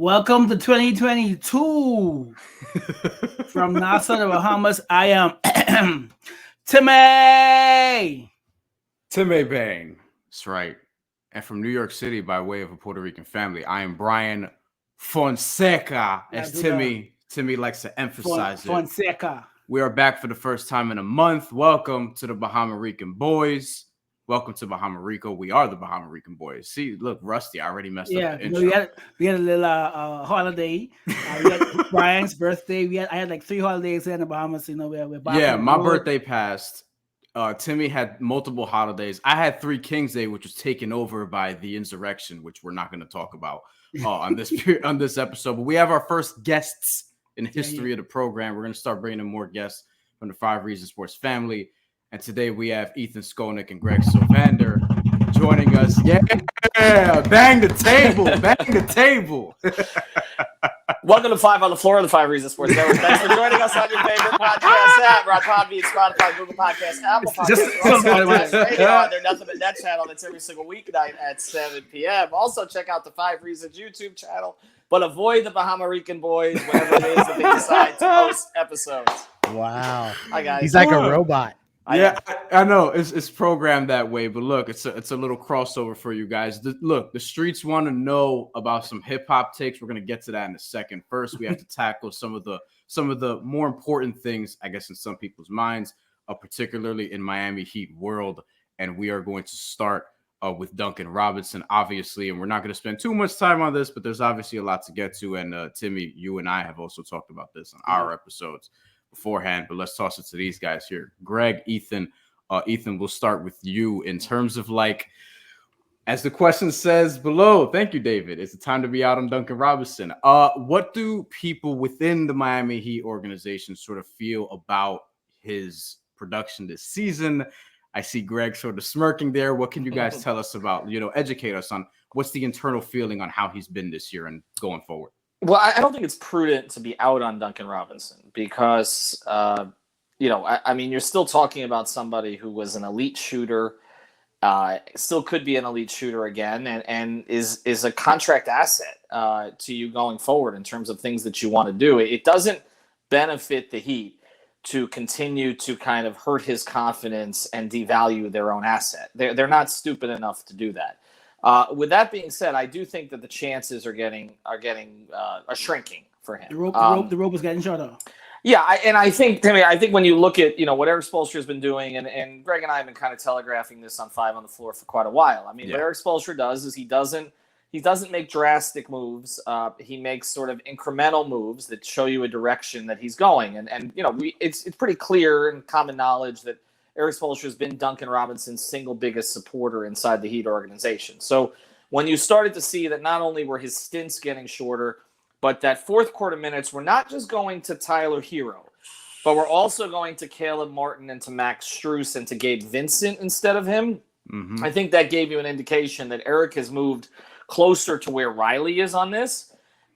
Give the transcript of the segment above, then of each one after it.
Welcome to 2022 from Nassau, the Bahamas. I am Timmay. Timmay Bang. That's right. And from New York City by way of a Puerto Rican family, I am Bryan Fonseca, as Timmy likes to emphasize Fonseca. We are back for the first time in a month. Welcome to the Bahamarican boys. Welcome to Bahamarico. We are the Bahamarican boys. See, look, Rusty, I already messed up the intro. We had a little holiday. We had Brian's birthday. I had like 3 holidays in the Bahamas. We're back my birthday passed. Timmy had multiple holidays. I had 3 Kings Day, which was taken over by the insurrection, which we're not going to talk about on this episode. But we have our first guests in the history of the program. We're going to start bringing in more guests from the 5 Reasons Sports family. And today we have Ethan Skolnick and Greg Sylvander joining us. Yeah, bang the table, bang the table. Welcome to 5 on the Floor of the 5 Reasons Sports Network. Thanks for joining us on your favorite podcast app. We're on Podbean, Spotify, Google Podcasts, Apple Podcasts. Radio on their Nothing But Net channel that's every single weeknight at 7 p.m. Also, check out the 5 Reasons YouTube channel, but avoid the Bahamarican boys whenever it is that they decide to post episodes. Wow. Hi, guys. He's like a robot. Yeah, I know it's programmed that way, but look, it's a little crossover for you guys. The streets want to know about some hip hop takes. We're gonna get to that in a second. First, we have to tackle some of the more important things, I guess, in some people's minds, particularly in Miami Heat world. And we are going to start with Duncan Robinson, obviously, and we're not going to spend too much time on this, but there's obviously a lot to get to. And Timmy, you and I have also talked about this on our episodes beforehand, but let's toss it to these guys here. Greg, Ethan, we'll start with you in terms of, like, as the question says below, thank you, David, it's the time to be out on Duncan Robinson. What do people within the Miami Heat organization sort of feel about his production this season? I see Greg sort of smirking there. What can you guys tell us about, educate us on what's the internal feeling on how he's been this year and going forward? Well, I don't think it's prudent to be out on Duncan Robinson because, you're still talking about somebody who was an elite shooter, still could be an elite shooter again, and is a contract asset to you going forward in terms of things that you want to do. It doesn't benefit the Heat to continue to kind of hurt his confidence and devalue their own asset. They're not stupid enough to do that. With that being said, I do think that the chances are shrinking for him. The rope is getting shorter. Yeah, I think when you look at what Erik Spoelstra has been doing, and Greg and I have been kind of telegraphing this on 5 on the Floor for quite a while. What Erik Spoelstra does is he doesn't make drastic moves. He makes sort of incremental moves that show you a direction that he's going, and it's pretty clear and common knowledge that Erik Spoelstra has been Duncan Robinson's single biggest supporter inside the Heat organization. So when you started to see that not only were his stints getting shorter, but that fourth quarter minutes were not just going to Tyler Hero, but we're also going to Caleb Martin and to Max Strus and to Gabe Vincent instead of him, I think that gave you an indication that Erik has moved closer to where Riley is on this.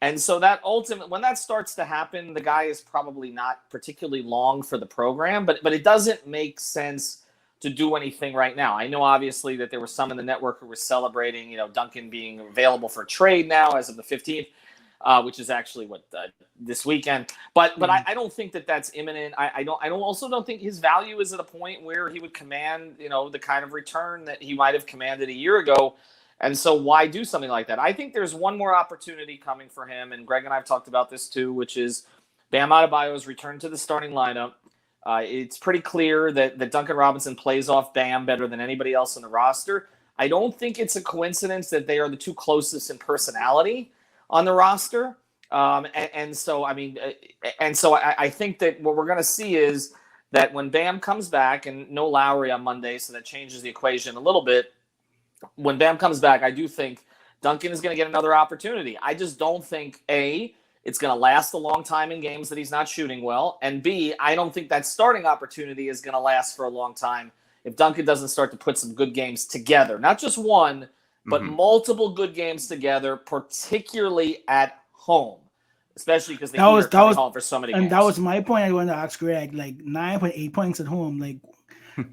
And so that when that starts to happen, the guy is probably not particularly long for the program, but it doesn't make sense to do anything right now. I know obviously that there were some in the network who were celebrating, Duncan being available for trade now as of the 15th, which is actually this weekend. But I don't think that that's imminent. I don't think his value is at a point where he would command, the kind of return that he might have commanded a year ago. And so why do something like that? I think there's one more opportunity coming for him, and Greg and I have talked about this too, which is Bam Adebayo's return to the starting lineup. It's pretty clear that Duncan Robinson plays off Bam better than anybody else on the roster. I don't think it's a coincidence that they are the 2 closest in personality on the roster. So I think that what we're going to see is that when Bam comes back, and no Lowry on Monday, so that changes the equation a little bit. When Bam comes back, I do think Duncan is going to get another opportunity. I just don't think, A, it's going to last a long time in games that he's not shooting well, and B, I don't think that starting opportunity is going to last for a long time if Duncan doesn't start to put some good games together. Not just one, but multiple good games together, particularly at home, especially because they are calling for so many games. And that was my point I wanted to ask Greg, like 9.8 points at home. Like,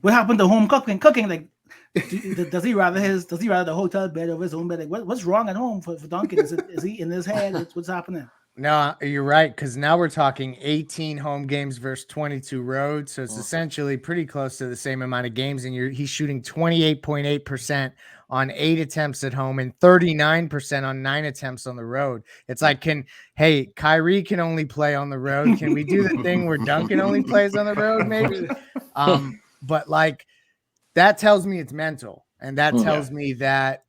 what happened to home cooking? Like, Does he rather the hotel bed over his own bed? Like, what's wrong at home for Duncan? Is he in his head? What's happening? No, you're right, because now we're talking 18 home games versus 22 road, so it's essentially pretty close to the same amount of games, and he's shooting 28.8% on 8 attempts at home and 39% on 9 attempts on the road. It's like, Kyrie can only play on the road. Can we do the thing where Duncan only plays on the road, maybe? But like, that tells me it's mental, and that tells me that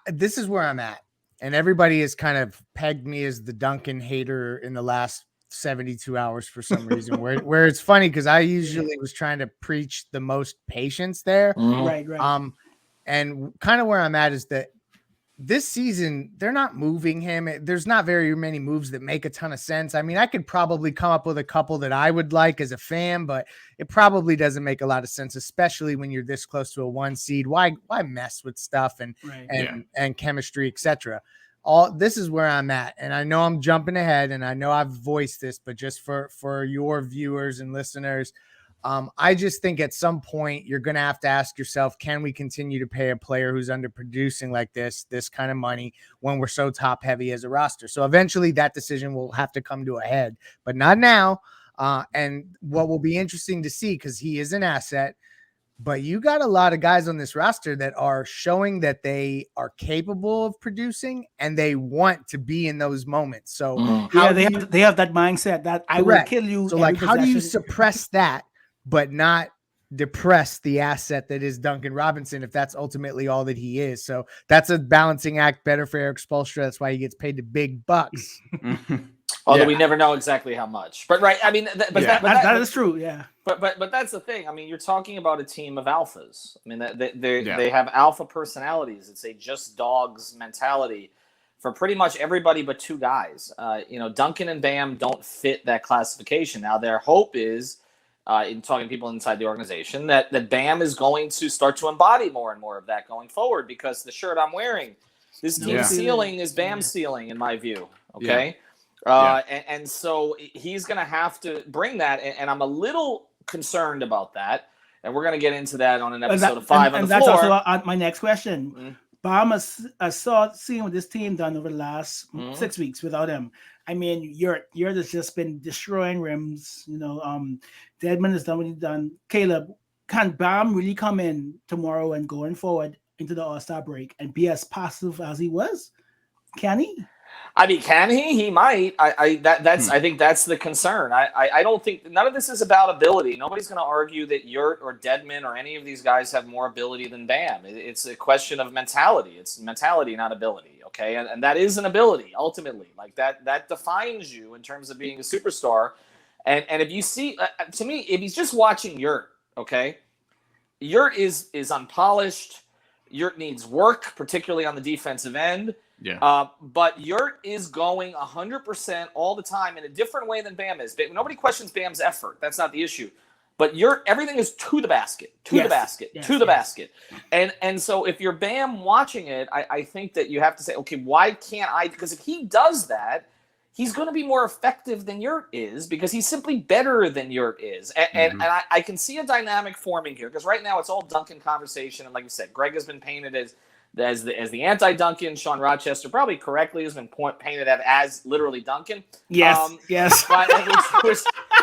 this is where I'm at. And everybody has kind of pegged me as the Duncan hater in the last 72 hours for some reason, where it's funny because I usually was trying to preach the most patience there. Right. And kind of where I'm at is that this season, they're not moving him. There's not very many moves that make a ton of sense. I mean, I could probably come up with a couple that I would like as a fan, but it probably doesn't make a lot of sense, especially when you're this close to a 1 seed. Why mess with stuff and chemistry, etc. This is where I'm at. And I know I'm jumping ahead and I know I've voiced this, but just for your viewers and listeners, I just think at some point you're going to have to ask yourself, can we continue to pay a player who's underproducing like this kind of money when we're so top heavy as a roster? So eventually that decision will have to come to a head, but not now. And what will be interesting to see, because he is an asset, but you got a lot of guys on this roster that are showing that they are capable of producing and they want to be in those moments. So they have that mindset that I will kill you. So like, how do you suppress that but not depress the asset that is Duncan Robinson if that's ultimately all that he is? So that's a balancing act, better for Erik Spoelstra. That's why he gets paid the big bucks. Although we never know exactly how much. But right, I mean, that is true, yeah. But that's the thing. I mean, you're talking about a team of alphas. I mean, they have alpha personalities. It's a just dogs mentality for pretty much everybody but 2 guys. Duncan and Bam don't fit that classification. Now, their hope is, in talking to people inside the organization, that Bam is going to start to embody more and more of that going forward, because the shirt I'm wearing, this team's ceiling is Bam's ceiling, in my view. Okay. And so he's going to have to bring that. And I'm a little concerned about that. And we're going to get into that on an episode of 5 on the floor. And that's also my next question. Bahamas, I seeing what this team done over the last 6 weeks without him. I mean, Yurt has just been destroying rims. Dedmon has done what he's done. Caleb, can Bam really come in tomorrow and going forward into the All-Star break and be as passive as he was? Can he? I mean, can he? He might. I think that's the concern. I don't think none of this is about ability. Nobody's going to argue that Yurt or Dedmon or any of these guys have more ability than Bam. It's a question of mentality. It's mentality, not ability. Okay, and that is an ability ultimately. Like that defines you in terms of being a superstar. And if you see, to me, if he's just watching Yurt, okay, Yurt is unpolished. Yurt needs work, particularly on the defensive end. Yeah. But Yurt is going 100% all the time in a different way than Bam is. Nobody questions Bam's effort. That's not the issue. But Yurt, everything is to the basket, to the basket. And so if you're Bam watching it, I think that you have to say, okay, why can't I? Because if he does that, he's going to be more effective than Yurt is, because he's simply better than Yurt is. And I can see a dynamic forming here, because right now it's all Duncan conversation. And like you said, Greg has been painted as the anti-Duncan. Sean Rochester probably correctly has been painted as literally Duncan. Yes. But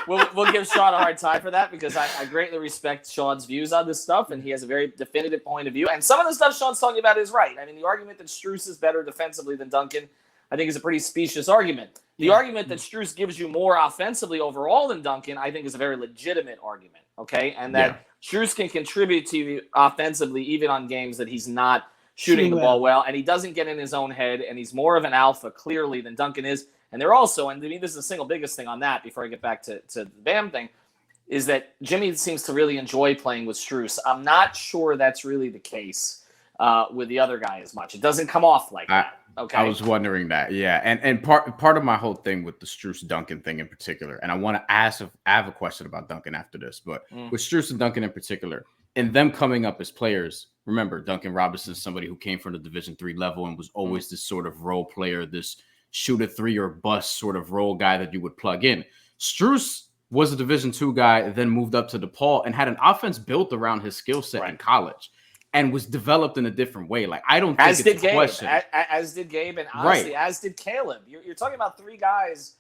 we'll give Sean a hard time for that, because I greatly respect Sean's views on this stuff, and he has a very definitive point of view. And some of the stuff Sean's talking about is right. I mean, the argument that Strus is better defensively than Duncan, I think, is a pretty specious argument. The argument that Strus gives you more offensively overall than Duncan, I think, is a very legitimate argument. Okay, and that Strus can contribute to you offensively even on games that he's not shooting the ball well, and he doesn't get in his own head, and he's more of an alpha clearly than Duncan is. And they're also, and to me, this is the single biggest thing on that before I get back to the Bam thing, is that Jimmy seems to really enjoy playing with Strus. I'm not sure that's really the case with the other guy as much. It doesn't come off like that. Okay. I was wondering that. Yeah. And part of my whole thing with the Strus Duncan thing in particular, and I want to ask if I have a question about Duncan after this, but with Strus and Duncan in particular, and them coming up as players, remember, Duncan Robinson is somebody who came from the Division III level and was always this sort of role player, this shoot a 3 or bust sort of role guy that you would plug in. Strus was a Division II guy, then moved up to DePaul and had an offense built around his skill set in college and was developed in a different way. Like, I don't think as it's did a question. As did Gabe, and honestly, as did Caleb. You're talking about three guys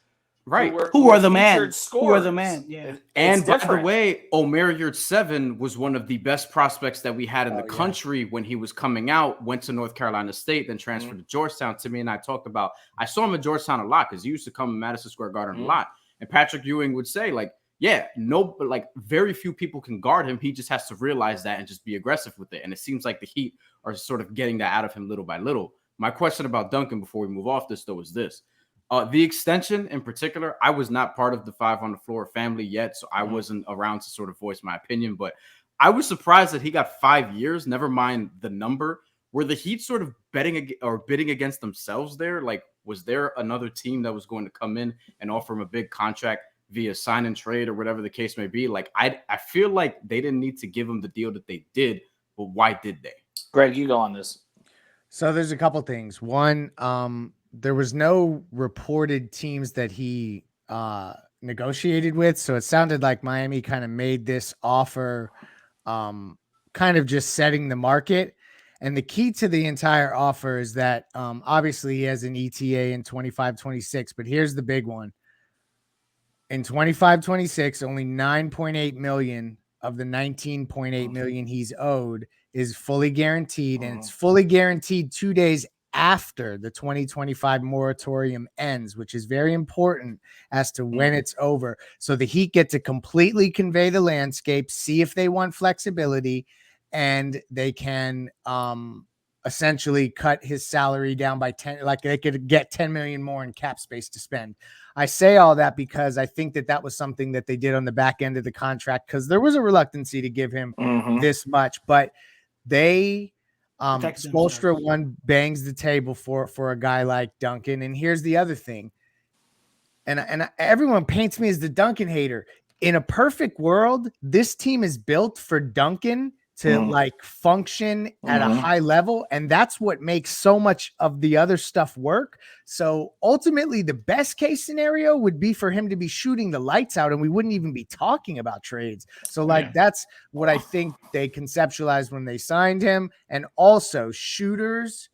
who were the man? Scorers. Who were the man? Yeah. And by the way, Omer Yurtseven was one of the best prospects that we had in the country when he was coming out, went to North Carolina State, then transferred to Georgetown. Timmay and I talked about, I saw him at Georgetown a lot because he used to come in Madison Square Garden a lot. And Patrick Ewing would say, like, very few people can guard him. He just has to realize that and just be aggressive with it. And it seems like the Heat are sort of getting that out of him little by little. My question about Duncan before we move off this, though, is this. The extension in particular, I was not part of the Five on the Floor family yet, so I wasn't around to sort of voice my opinion, but I was surprised that he got 5 years, never mind the number. Were the Heat sort of bidding against themselves there? Like, was there another team that was going to come in and offer him a big contract via sign and trade or whatever the case may be? Like, I feel like they didn't need to give him the deal that they did, but why did they? Greg, you go on this. So there's a couple things. One, there was no reported teams that he negotiated with. So it sounded like Miami kind of made this offer kind of just setting the market. And the key to the entire offer is that obviously he has an ETA in 25-26, but here's the big one. In 25-26, only 9.8 million of the 19.8 million he's owed is fully guaranteed, and it's fully guaranteed 2 days after the 2025 moratorium ends, which is very important as to when it's over. So the Heat get to completely convey the landscape, see if they want flexibility, and they can essentially cut his salary down by 10, like they could get 10 million more in cap space to spend. I say all that because I think that was something that they did on the back end of the contract, because there was a reluctancy to give him this much, but they Spoelstra one bangs the table for a guy like Duncan. And here's the other thing. And everyone paints me as the Duncan hater. In a perfect world, this team is built for Duncan to like function at a high level. And that's what makes so much of the other stuff work. So ultimately the best case scenario would be for him to be shooting the lights out and we wouldn't even be talking about trades. So that's what I think they conceptualized when they signed him. And also shooters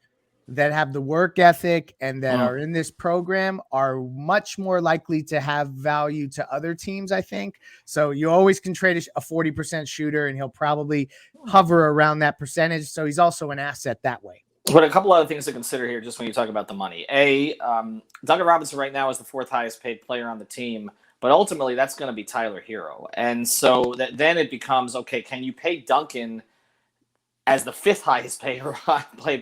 that have the work ethic and that are in this program are much more likely to have value to other teams, I think. So you always can trade a 40% shooter and he'll probably hover around that percentage. So he's also an asset that way. But a couple other things to consider here, just when you talk about the money. Duncan Robinson right now is the fourth highest paid player on the team, but ultimately that's going to be Tyler Hero. And so then it becomes, okay, can you pay Duncan as the fifth highest paid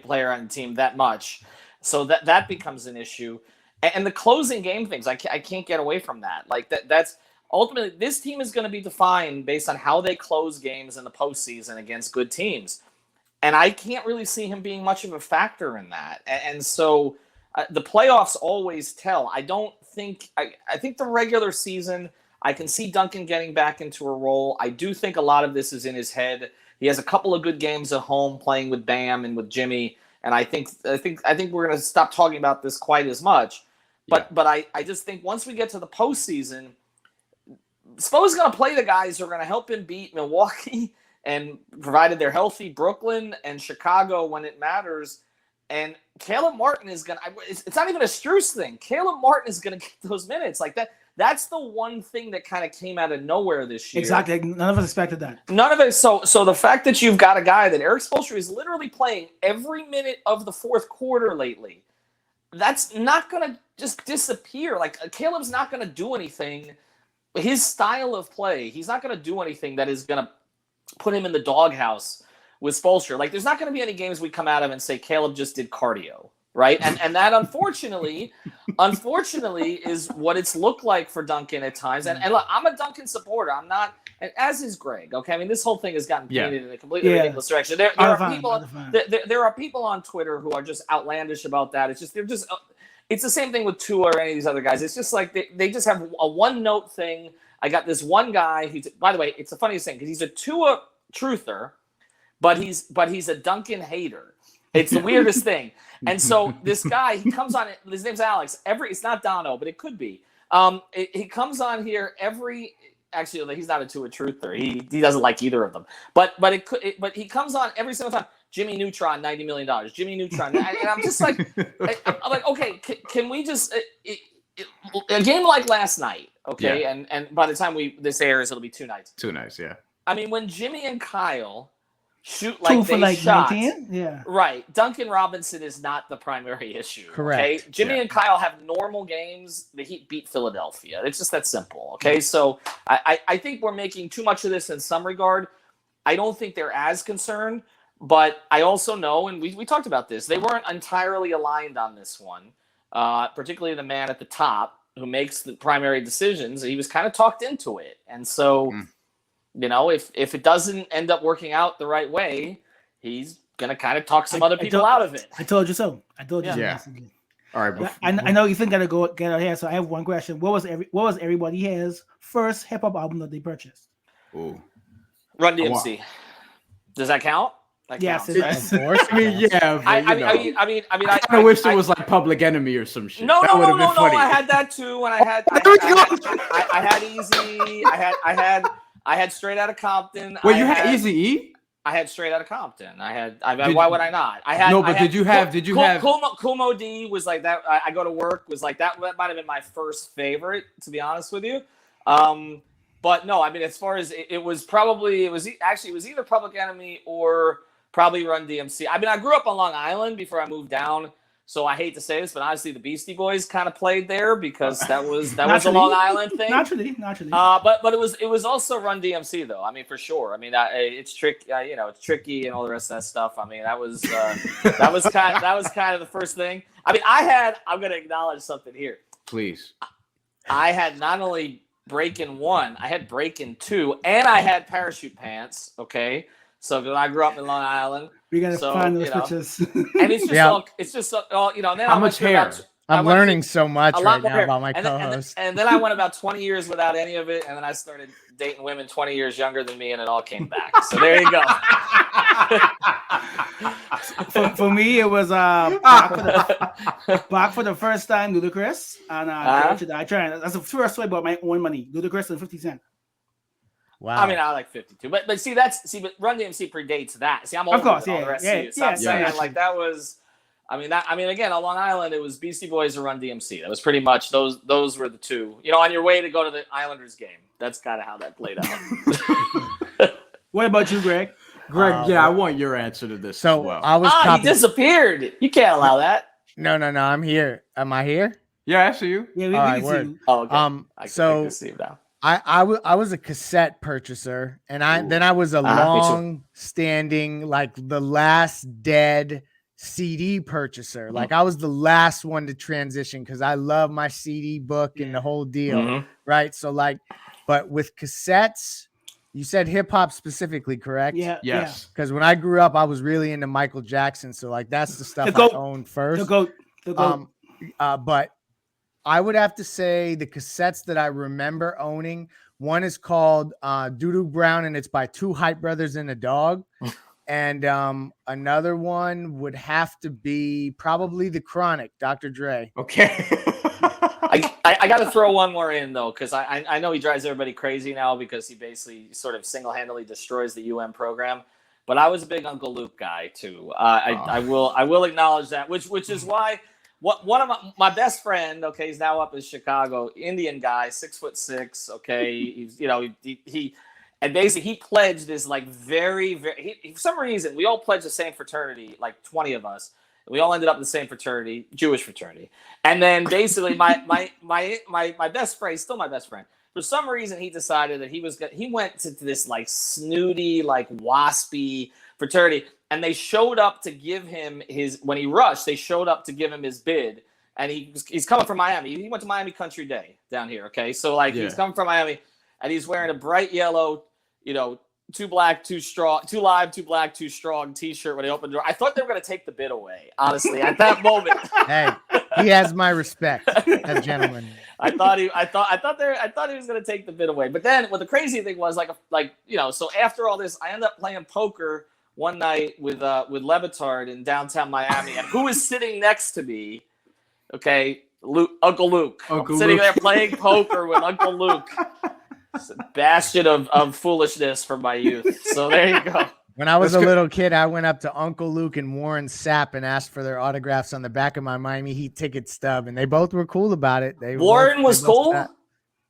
player on the team that much? So that becomes an issue. And the closing game things, I can't get away from that. Like that's ultimately, this team is going to be defined based on how they close games in the postseason against good teams. And I can't really see him being much of a factor in that. And so the playoffs always tell. I think the regular season, I can see Duncan getting back into a role. I do think a lot of this is in his head. He has a couple of good games at home playing with Bam and with Jimmy. And I think we're going to stop talking about this quite as much. But I just think once we get to the postseason, Spo is going to play the guys who are going to help him beat Milwaukee, and provided they're healthy, Brooklyn and Chicago when it matters. And Caleb Martin is going to – it's not even a Strus thing. Caleb Martin is going to get those minutes. Like that. That's the one thing that kind of came out of nowhere this year. Exactly. None of us expected that. None of it. So the fact that you've got a guy that Erik Spoelstra is literally playing every minute of the fourth quarter lately, that's not going to just disappear. Like Caleb's not going to do anything. His style of play, he's not going to do anything that is going to put him in the doghouse with Spoelstra. Like there's not going to be any games we come out of and say Caleb just did cardio. Right. And that unfortunately is what it's looked like for Duncan at times. And look, I'm a Duncan supporter. I'm not, and as is Greg. Okay. I mean, this whole thing has gotten painted in a completely ridiculous direction. There are people on Twitter who are just outlandish about that. It's the same thing with Tua or any of these other guys. It's just like they just have a one note thing. I got this one guy who's, by the way, it's the funniest thing because he's a Tua truther, but he's a Duncan hater. It's the weirdest thing. And so this guy, he comes on, his name's Alex. It's not Dono, but it could be. He comes on here actually, he's not a truther. He doesn't like either of them. But he comes on every single time. Jimmy Neutron, $90 million. Jimmy Neutron, and I'm just like, I'm like, okay, can we just a game like last night, okay? Yeah. And by the time this airs, it'll be 2 nights. 2 nights, yeah. I mean, when Jimmy and Kyle shoot Two like for they like shot, 19? Yeah. right? Duncan Robinson is not the primary issue. Correct. Okay? Jimmy and Kyle have normal games. The Heat beat Philadelphia. It's just that simple. Okay, so I think we're making too much of this in some regard. I don't think they're as concerned, but I also know, and we talked about this, they weren't entirely aligned on this one. Particularly the man at the top who makes the primary decisions. He was kind of talked into it, and so. You know, if it doesn't end up working out the right way, he's gonna kind of talk some other people out of it. I told you so. I told you so. Yeah. All right. I know you think gotta get out here, so I have one question. What was Everybody Has first hip hop album that they purchased? Ooh. Run DMC. Does that count? That Yes, counts, it right? does. Of course. I mean, yeah. But, I mean, I kind of wish it was like Public Enemy or some shit. No. That would have been funny. I had that too, and I had Easy. I had Straight Outta Compton. Wait, you had Eazy-E? I had Straight Outta Compton. Why would I not? Did you have Cool Mo D was like that. I Go to Work was like that. That might have been my first favorite, to be honest with you. But no, I mean, as far as it was either Public Enemy or probably Run DMC. I mean, I grew up on Long Island before I moved down. So I hate to say this, but honestly, the Beastie Boys kind of played there because that was a Long Island thing. Naturally. But it was also Run DMC though. I mean, for sure. I mean, it's tricky. It's tricky and all the rest of that stuff. I mean, that was kind of the first thing. I mean, I'm gonna acknowledge something here. Please. I had not only Breakin' 1, I had Breakin' 2, and I had Parachute Pants. Okay. So I grew up in Long Island. We gotta find those pictures. And it's just all. And then how much hair? I'm learning so much right now about my and co-host. And then I went about 20 years without any of it, and then I started dating women 20 years younger than me, and it all came back. So there you go. for me, it was back for the first time, Ludacris, and I tried. That's the first way I bought my own money. Ludacris and 50 Cent. Wow. I mean, I like 52, but but Run DMC predates that. See, I'm older than all the rest of you. So I'm saying like that was. I mean, again, on Long Island, it was Beastie Boys or Run DMC. That was pretty much those were the two. On your way to go to the Islanders game. That's kind of how that played out. What about you, Greg? Greg, I want your answer to this as well. I was he disappeared. You can't allow that. No, I'm here. Am I here? Yeah, I see you. Yeah, we can see you. Oh, okay. I can see you now. I was a cassette purchaser, and I was a long-standing, like the last dead CD purchaser. Like I was the last one to transition because I love my CD book and the whole deal, right? So but with cassettes, you said hip hop specifically, correct? Yeah. Yes. Because when I grew up, I was really into Michael Jackson, so that's the stuff I owned first. The GOAT. But I would have to say the cassettes that I remember owning, one is called Doo-Doo Brown, and it's by Two Hype Brothers and a Dog. And another one would have to be probably The Chronic, Dr. Dre. Okay. I got to throw one more in, though, because I know he drives everybody crazy now because he basically sort of single-handedly destroys the UM program. But I was a big Uncle Luke guy, too. I will acknowledge that, which is why one of my best friend, okay, he's now up in Chicago, Indian guy, 6'6", okay, he's, he and basically he pledged this like very, very, for some reason, we all pledged the same fraternity, like 20 of us. We all ended up in the same fraternity, Jewish fraternity. And then basically my best friend, he's still my best friend. For some reason, he decided that he went to this like snooty, like waspy fraternity. And they showed up to give him when he rushed, they showed up to give him his bid. And he's coming from Miami. He went to Miami Country Day down here. Okay. So he's coming from Miami and he's wearing a bright yellow, too black, too strong, too live, too black, too strong t-shirt when they opened the door. I thought they were going to take the bid away, honestly, at that moment. Hey, he has my respect as a gentleman. I thought he was going to take the bid away. But then what the crazy thing was so after all this, I ended up playing poker one night with Levitard in downtown Miami, and who was sitting next to me? Okay, Uncle Luke. Uncle Sitting Luke. there playing poker with Uncle Luke. It's a bastion of foolishness from my youth. So there you go. When I was a little kid, I went up to Uncle Luke and Warren Sapp and asked for their autographs on the back of my Miami Heat ticket stub, and they both were cool about it. Warren was cool?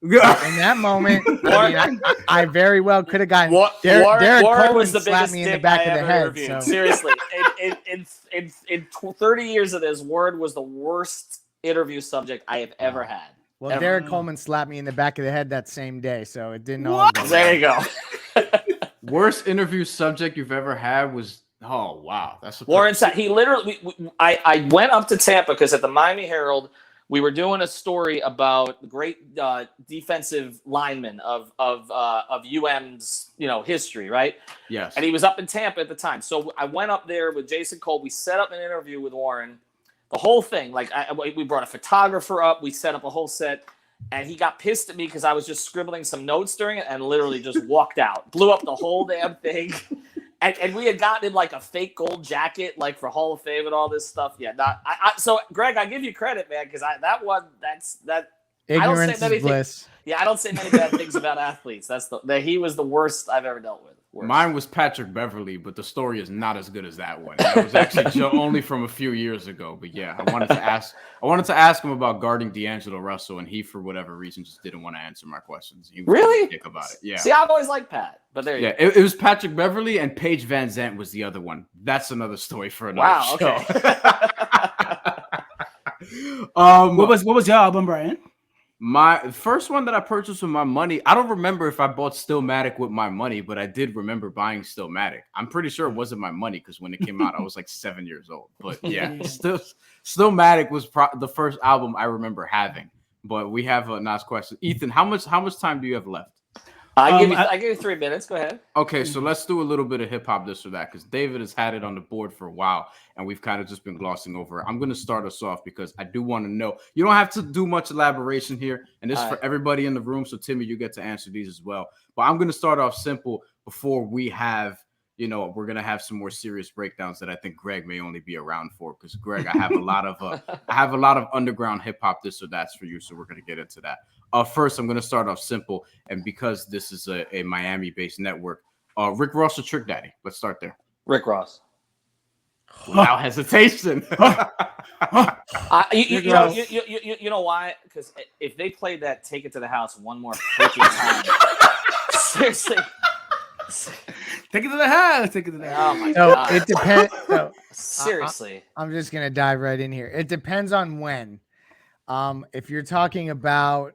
In that moment, I very well could have gotten Derek Warren Coleman was the slapped biggest me in the dick back I of the ever head. interviewed. So. Seriously, in 30 years of this, Warren was the worst interview subject I have ever had. Well, ever. Derek Coleman slapped me in the back of the head that same day, so it didn't all go. There you go. Worst interview subject you've ever had was wow, that's a Warren said he literally. I went up to Tampa because at the Miami Herald we were doing a story about the great defensive lineman of UM's history, right? Yes. And he was up in Tampa at the time, so I went up there with Jason Cole. We set up an interview with Warren, the whole thing. Like we brought a photographer up, we set up a whole set. And he got pissed at me because I was just scribbling some notes during it and literally just walked out. Blew up the whole damn thing. And we had gotten him like a fake gold jacket, like for Hall of Fame and all this stuff. Yeah, so Greg, I give you credit, man, because that Ignorance is bliss. Yeah, I don't say many bad things about athletes. He was the worst I've ever dealt with. Worst. Mine was Patrick Beverly, but the story is not as good as that one. That was actually only from a few years ago. But yeah, I wanted to ask him about guarding D'Angelo Russell, and he, for whatever reason, just didn't want to answer my questions. He was really dick about it. Yeah. See, I've always liked Pat, but there you go. It was Patrick Beverly, and Paige Van Zandt was the other one. That's another story for another show. Okay. What was your album, Brian? My first one that I purchased with my money, I don't remember if I bought Stillmatic with my money, but I did remember buying Stillmatic. I'm pretty sure it wasn't my money because when it came out, I was like 7 years old. But yeah, Stillmatic was the first album I remember having. But we have a nice question. Ethan, how much time do you have left? I give you 3 minutes. Go ahead. Okay, so let's do a little bit of hip hop, this or that, because David has had it on the board for a while, and we've kind of just been glossing over it. I'm going to start us off because I do want to know. You don't have to do much elaboration here, and this is for everybody in the room. So Timmy, you get to answer these as well. But I'm going to start off simple before we have. We're gonna have some more serious breakdowns that I think Greg may only be around for, because Greg, I have a lot of underground hip hop this or that's for you, so we're gonna get into that. First, I'm gonna start off simple, and because this is a Miami-based network, Rick Ross or Trick Daddy? Let's start there. Rick Ross. Without hesitation. You know why? Because if they played that "Take It to the House" one more freaking time, seriously. Take it to the house. Take it to the house. Oh my God. It depends. So, seriously. I'm just gonna dive right in here. It depends on when. If you're talking about,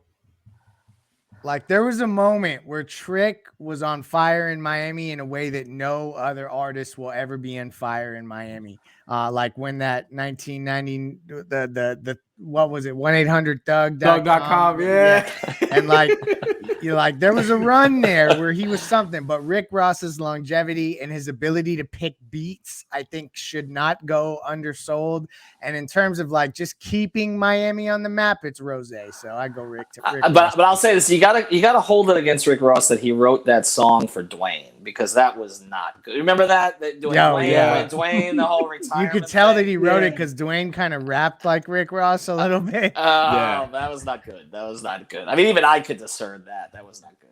like, there was a moment where Trick was on fire in Miami in a way that no other artist will ever be on fire in Miami. Like when that 1990 the what was it, 1-800-Thug.com, yeah. And like there was a run there where he was something, but Rick Ross's longevity and his ability to pick beats, I think, should not go undersold. And in terms of like just keeping Miami on the map, it's Rose. So I go Rick. But I'll say this: you gotta hold it against Rick Ross that he wrote that song for Dwayne, because that was not good. Remember that Dwayne, the whole retirement. You could tell that he wrote it Yeah. because Dwayne kind of rapped like Rick Ross a little bit. That was not good. That was not good. I mean, even I could discern that. That was not good.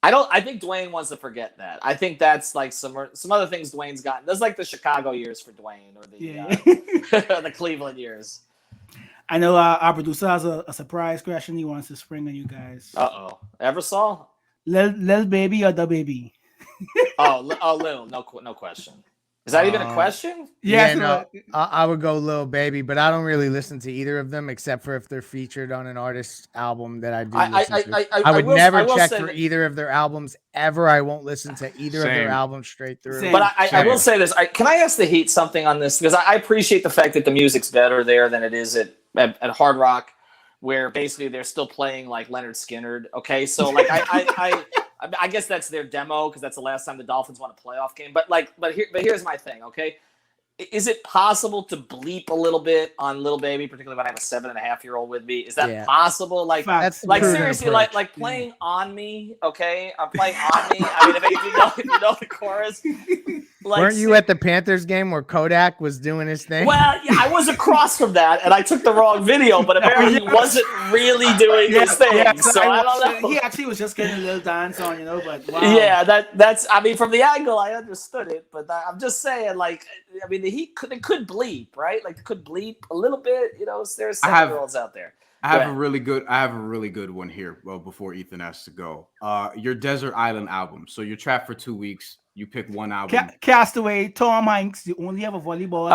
I think Dwayne wants to forget that. I think that's like some other things Dwayne's gotten. That's like the Chicago years for Dwayne, or the Cleveland years. I know our producer has a surprise question he wants to spring on you guys. Eversol? Lil Baby or the Baby? Lil, no question. Is that even a question? Yeah, I would go Lil Baby, but I don't really listen to either of them except for if they're featured on an artist's album that I do listen to. I would never check for either of their albums ever. I won't listen to either of their albums straight through. Same. But I will say this. Can I ask the Heat something on this? Because I appreciate the fact that the music's better there than it is at Hard Rock, where basically they're still playing like Leonard Skinner. Okay, so like I guess that's their demo because that's the last time the Dolphins won a playoff game. But here's my thing. Okay, is it possible to bleep a little bit on Lil Baby, particularly when I have a 7.5-year-old with me? Is that possible? Like seriously, like playing On Me. Okay, I'm playing On Me. I mean, if you know the chorus. Like, weren't you at the Panthers game where Kodak was doing his thing? Well, yeah, I was across from that, and I took the wrong video, but apparently he wasn't really doing his thing. So I don't know. He actually was just getting a little dance on, but wow. Yeah, that's. I mean, from the angle, I understood it, but I'm just saying, like, I mean, it could bleep, right? Like, it could bleep a little bit. There's 7-year-olds out there. I have a really good one here. Well, before Ethan has to go, your Desert Island album. So you're trapped for 2 weeks. You pick one album. Castaway, Tom Hanks. You only have a volleyball.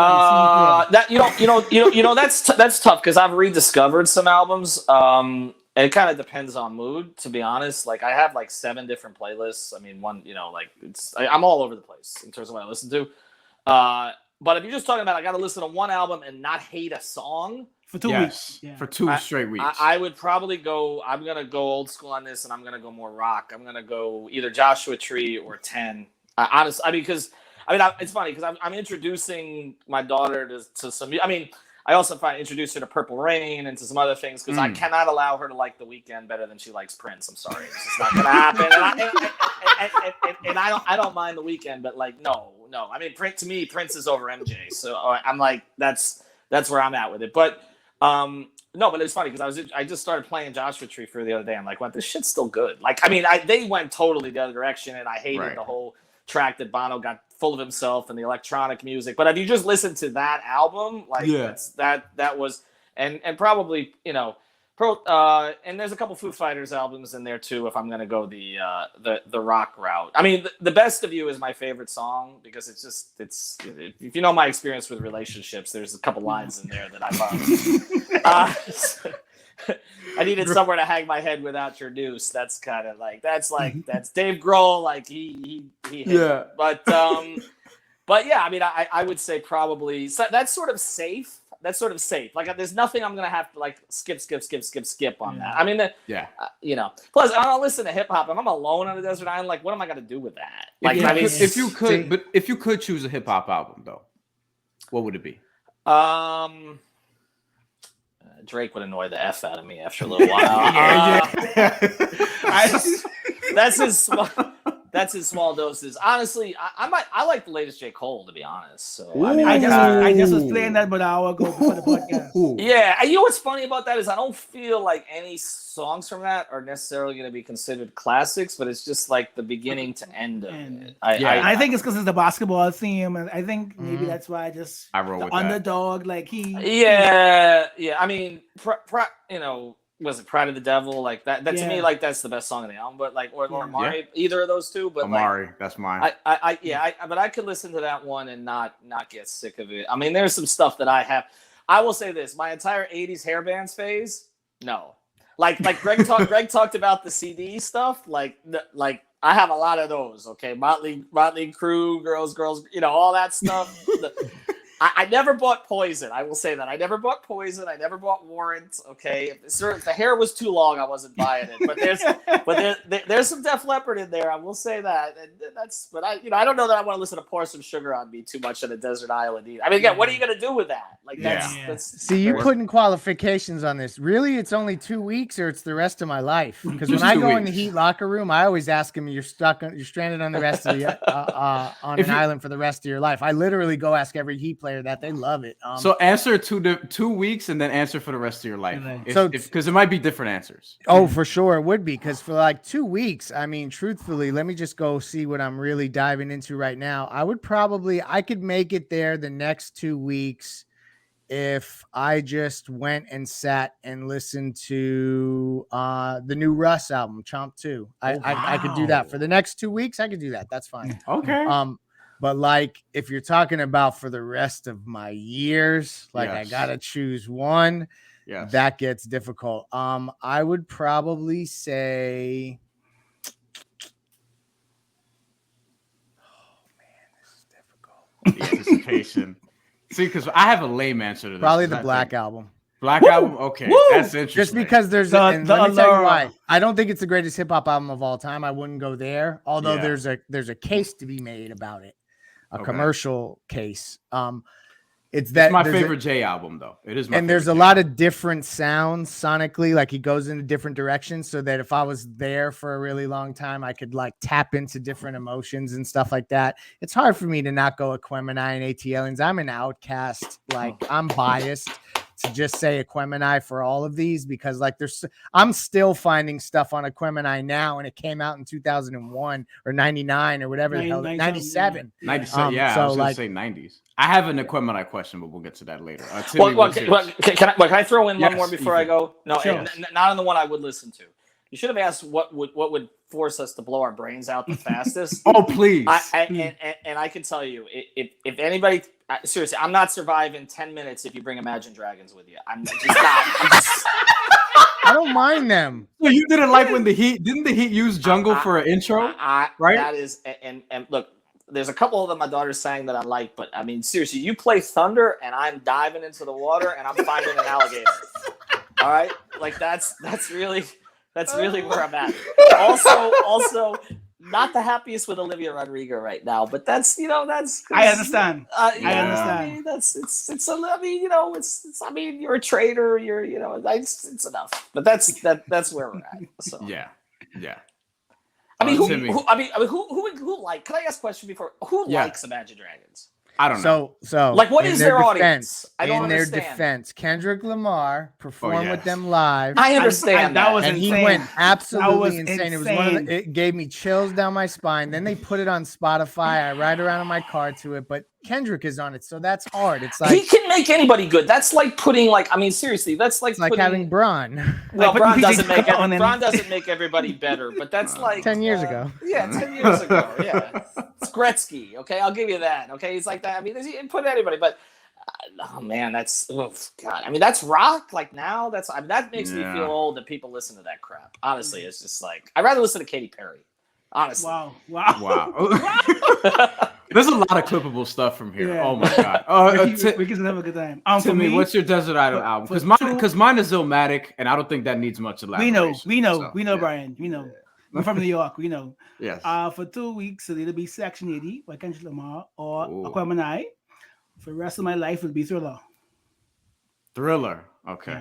That's tough because I've rediscovered some albums. And it kind of depends on mood, to be honest. Like I have like 7 different playlists. I mean, I'm all over the place in terms of what I listen to. But if you're just talking about, I got to listen to one album and not hate a song for 2 weeks. Yeah. For 2 straight weeks. I would probably go. I'm gonna go old school on this, and I'm gonna go more rock. I'm gonna go either Joshua Tree or 10. Honestly, it's funny because I'm introducing my daughter to some. I mean, I also introduced her to Purple Rain and to some other things because I cannot allow her to like The Weeknd better than she likes Prince. I'm sorry, it's just not gonna happen. And I don't mind The Weeknd, but like no. I mean, to me, Prince is over MJ. So I'm like that's where I'm at with it. But no, but it's funny because I just started playing Joshua Tree for the other day. I'm like, what? This shit's still good. Like, I mean, they went totally the other direction, and I hated the whole track that Bono got full of himself and the electronic music. But if you just listen to that album, like that was and probably and there's a couple Foo Fighters albums in there too. If I'm gonna go the rock route, I mean, the Best of You is my favorite song because it's if you know my experience with relationships, there's a couple lines in there that I love. I needed somewhere to hang my head without your noose. That's kind of like that's Dave Grohl. Like he but yeah, I mean, I would say probably that's sort of safe. Like, there's nothing I'm gonna have to like skip on that. I mean, Plus, I don't listen to hip hop. If I'm alone on a desert island, like, what am I gonna do with that? Like, if you could choose a hip hop album though, what would it be? Drake would annoy the F out of me after a little while. That's his small doses. Honestly, I like the latest J. Cole, to be honest. So I mean, I just was playing that about an hour ago before the podcast. Yeah, and you know what's funny about that is I don't feel like any songs from that are necessarily going to be considered classics, but it's just like the beginning to end of it. I think it's because it's the basketball theme, and I think maybe that's why I roll the with underdog, that. Like he. Yeah. I mean, was it Pride of the Devil? Like that to me, like that's the best song of the album. But like, or Amari, either of those two. But Amari, that's mine. But I could listen to that one and not get sick of it. I mean, there's some stuff that I have. I will say this: my entire '80s hair bands phase, no. Like Greg talked about the CD stuff. Like I have a lot of those. Okay, Motley Crue, girls, all that stuff. I never bought Poison. I will say that. I never bought Poison. I never bought Warrant. Okay. If the hair was too long, I wasn't buying it. But there's some Def Leppard in there. I will say that. And I don't know that I want to listen to Pour Some Sugar on Me too much on a desert island either. I mean, again, what are you going to do with that? Like See, you putting qualifications on this. Really, it's only 2 weeks or it's the rest of my life? Because when I go in the Heat locker room, I always ask them, you're stranded on the rest of the on an island for the rest of your life. I literally go ask every Heat player that. They love it. So answer 2 weeks and then answer for the rest of your life. Because it might be different answers. Oh, for sure it would be. Because for like 2 weeks, I mean, truthfully, let me just go see what I'm really diving into right now. I could make it there the next 2 weeks if I just went and sat and listened to the new Russ album, Chomp 2. I could do that for the next 2 weeks. I could do that. That's fine. Okay. But like, if you're talking about for the rest of my years, like I gotta choose one. Yes. That gets difficult. I would probably say, oh man, this is difficult. The anticipation. See, because I have a lame answer to this. Probably the Black Album. Black Album? Okay. Woo! That's interesting. Just because let me tell you why. I don't think it's the greatest hip hop album of all time. I wouldn't go there. Although there's a case to be made about it. A commercial case. It's that my favorite Jay album, though. It is my and there's a Jay lot album. of different sounds sonically, like he goes into different directions, so that if I was there for a really long time, I could like tap into different emotions and stuff like that. It's hard for me to not go Aquemini and AT-Aliens. I'm an outcast. Like I'm biased to just say Aquemini for all of these because like I'm still finding stuff on Aquemini now, and it came out in 2001 or 99 or whatever the hell, 97. 97, yeah, so I was gonna like, say 90s. I have an Aquemini question, but we'll get to that later. Can I throw in one more before I go? No, sure. Not on the one I would listen to. You should have asked what would force us to blow our brains out the fastest. Oh, please. And I can tell you, if anybody, seriously, I'm not surviving 10 minutes if you bring Imagine Dragons with you. I'm just not. I don't mind them. So you didn't like when didn't the Heat use Jungle for an intro? Right? That is, and look, there's a couple of them my daughter's saying that I like, but I mean, seriously, you play Thunder and I'm diving into the water and I'm finding an alligator. All right? Like that's really where I'm at. Also, not the happiest with Olivia Rodrigo right now, but that's I understand. I understand. I mean, I mean, you're a traitor. It's enough. But that's where we're at. So Yeah. I mean, Timmy. who like? Can I ask a question before? Who likes Imagine Dragons? I don't know. So like, what is their audience? I don't in understand. their defense, Kendrick Lamar performed with them live. I understand that was and insane. he went absolutely That was insane. It was it gave me chills down my spine. Then they put it on Spotify. I ride around in my car to it, but Kendrick is on it, so that's hard. It's like he can make anybody good. That's like putting seriously, that's like putting, having Braun. Well, Braun doesn't make everybody better, but that's like 10 years ago. Yeah, 10 years ago. Yeah, it's Gretzky. Okay, I'll give you that. Okay, he's like that. I mean, he can put anybody, but oh man, God. I mean, that's rock. Like now, that makes me feel old that people listen to that crap. Honestly, it's just like I'd rather listen to Katy Perry. Honestly. Wow. There's a lot of clippable stuff from here. Yeah. Oh my god. We can have a good time. Timmy, what's your Desert Island album? Because mine is Illmatic, and I don't think that needs much elaboration. We know, Brian. We know. We're from New York. We know. Yes. For 2 weeks, it'll be Section 80 by Kendrick Lamar or Aquemini. For the rest of my life, it'll be Thriller. Thriller. Okay.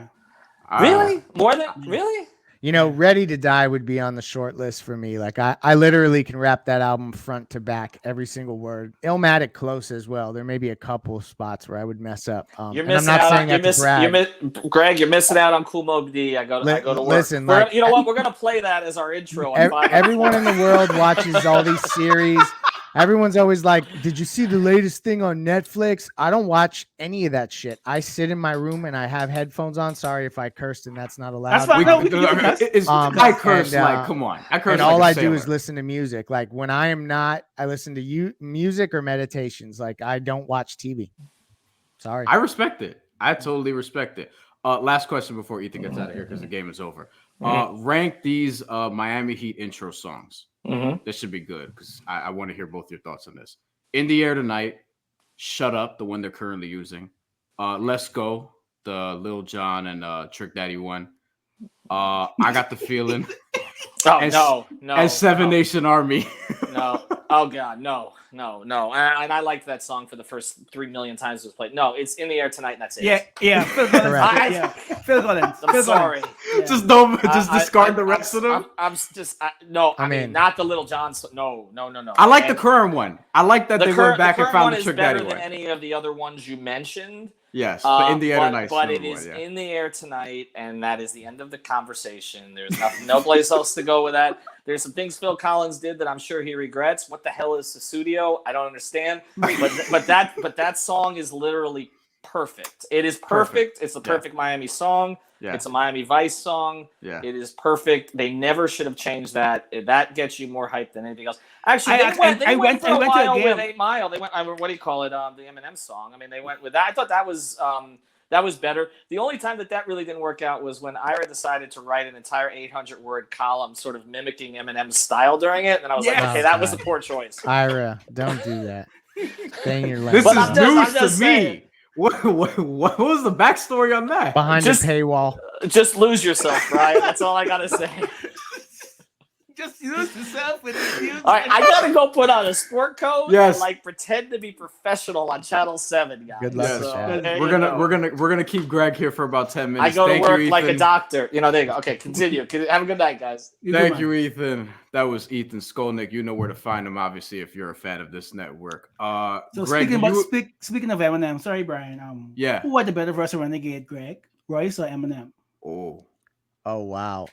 Yeah. Really? More than really? Ready to Die would be on the short list for me. Like I literally can rap that album front to back, every single word. Illmatic close as well. There may be a couple of spots where I would mess up. You're missing out. Greg, you're missing out on Cool Mob D. I go to work. Listen, you know what? We're gonna play that as our intro. Everyone in the world watches all these series. Everyone's always like, did you see the latest thing on Netflix? I don't watch any of that shit. I sit in my room and I have headphones on. Sorry if I cursed and that's not allowed. That's fine. I curse come on. I curse and all I do is listen to music. Like when I am not, I listen to music or meditations. Like I don't watch TV. Sorry. I respect it. I totally respect it. Last question before Ethan gets out of here because the game is over. Rank these Miami Heat intro songs. This should be good because I want to hear both your thoughts on this. In the Air Tonight, Shut Up, the one they're currently using. Let's Go, the Lil Jon and Trick Daddy one. I Got the Feeling. No. And Seven Nation Army. No. Oh God, no. And I liked that song for the first 3 million times it was played. No, it's In the Air Tonight, and that's it. Yeah. Phil Collins. I'm sorry. Yeah. Just discard the rest of them. I mean, not the Little John. No. I like the current one. I like that they went back and found the Trick Daddy one. Better than any of the other ones you mentioned. Yes, but In the Air Tonight. But it is In the Air Tonight, and that is the end of the conversation. There's no place else to go with that. There's some things Phil Collins did that I'm sure he regrets. What the hell is Sussudio? I don't understand. But that song is literally perfect. It is perfect. It's the perfect Miami song. Yeah. It's a Miami Vice song. Yeah. It is perfect. They never should have changed that. That gets you more hype than anything else. Actually, they went for a while with 8 Mile. They went. What do you call it? The Eminem song. I mean, they went with that. I thought that was better. The only time that really didn't work out was when Ira decided to write an entire 800-word column, sort of mimicking Eminem's style during it, and I was like, okay, that was a poor choice. Ira, don't do that. Stay in your lane. This is news to me. What was the backstory on that? Behind the paywall. Just lose yourself, right? That's all I gotta say. just use yourself with the All right, I gotta go put on a sport coat Yes. and like pretend to be professional on Channel 7, guys. Good luck Yes. with that. there We're you gonna go. we're gonna keep Greg here for about 10 I minutes. go to Thank work you, like a Ethan. doctor. There you go. Okay, continue. Have a good night, guys. Thank you, Ethan. That was Ethan Skolnick. You know where to find him, obviously, if you're a fan of this network. So Greg, speaking of Eminem, sorry, Brian. Yeah. Who had the better verse of Renegade, Greg? Royce or Eminem? Oh, wow.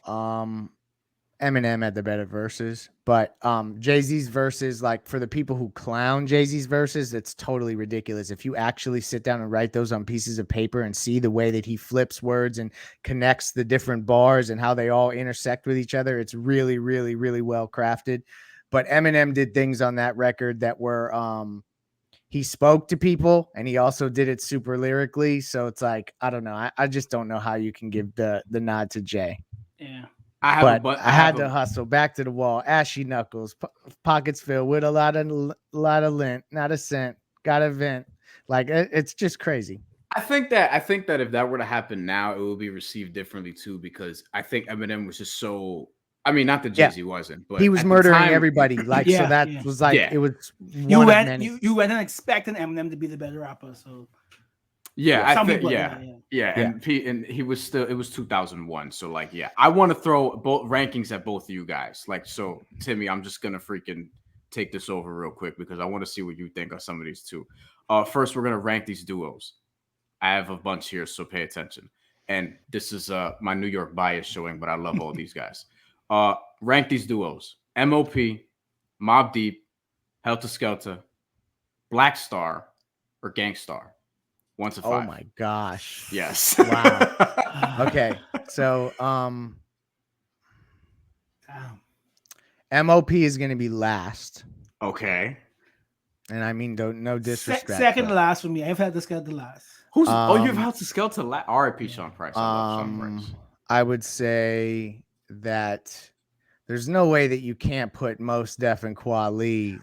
Eminem had the better verses, but Jay-Z's verses, like for the people who clown Jay-Z's verses, it's totally ridiculous. If you actually sit down and write those on pieces of paper and see the way that he flips words and connects the different bars and how they all intersect with each other, it's really, really, really well crafted. But Eminem did things on that record that were he spoke to people and he also did it super lyrically. So it's like, I don't know. I just don't know how you can give the nod to Jay. Yeah. I had to hustle back to the wall, ashy knuckles, pockets filled with a lot of lint, not a cent, got a vent. Like it's just crazy. I think that if that were to happen now, it would be received differently too, because I think Eminem was just so. I mean, not that Jay-Z wasn't, but he was at the murdering time- everybody. Like so that was like it was. You went and expecting Eminem to be the better rapper. So Yeah, yeah. And he was still. It was 2001, so like, yeah, I want to throw both rankings at both of you guys. Like, so Timmy, I'm just gonna freaking take this over real quick because I want to see what you think of some of these too. First, we're gonna rank these duos. I have a bunch here, so pay attention. And this is my New York bias showing, but I love all these guys. Rank these duos: MOP, Mobb Deep, Helter Skelter, Black Star, or Gangstar. 1 to 5. Oh my gosh. Yes. Wow. Okay. So MOP is going to be last. Okay. And I mean, no disrespect. Second to last for me. I've had this guy the last. Who's you've Helter Skelter last? R.I.P. Sean Price. I love Sean Price. I would say that there's no way that you can't put Mos Def and Kweli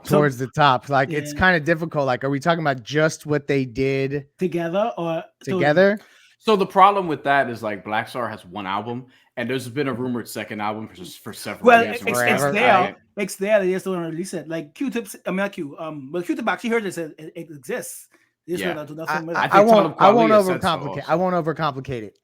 towards the top. Like it's kind of difficult. Like, are we talking about just what they did together or together? So the problem with that is like Black Star has one album, and there's been a rumored second album for several years. It's there. They just don't release it. Like Q-Tips, I mean not Q. But Q-Tip actually heard this. It exists. I won't overcomplicate. I won't overcomplicate it.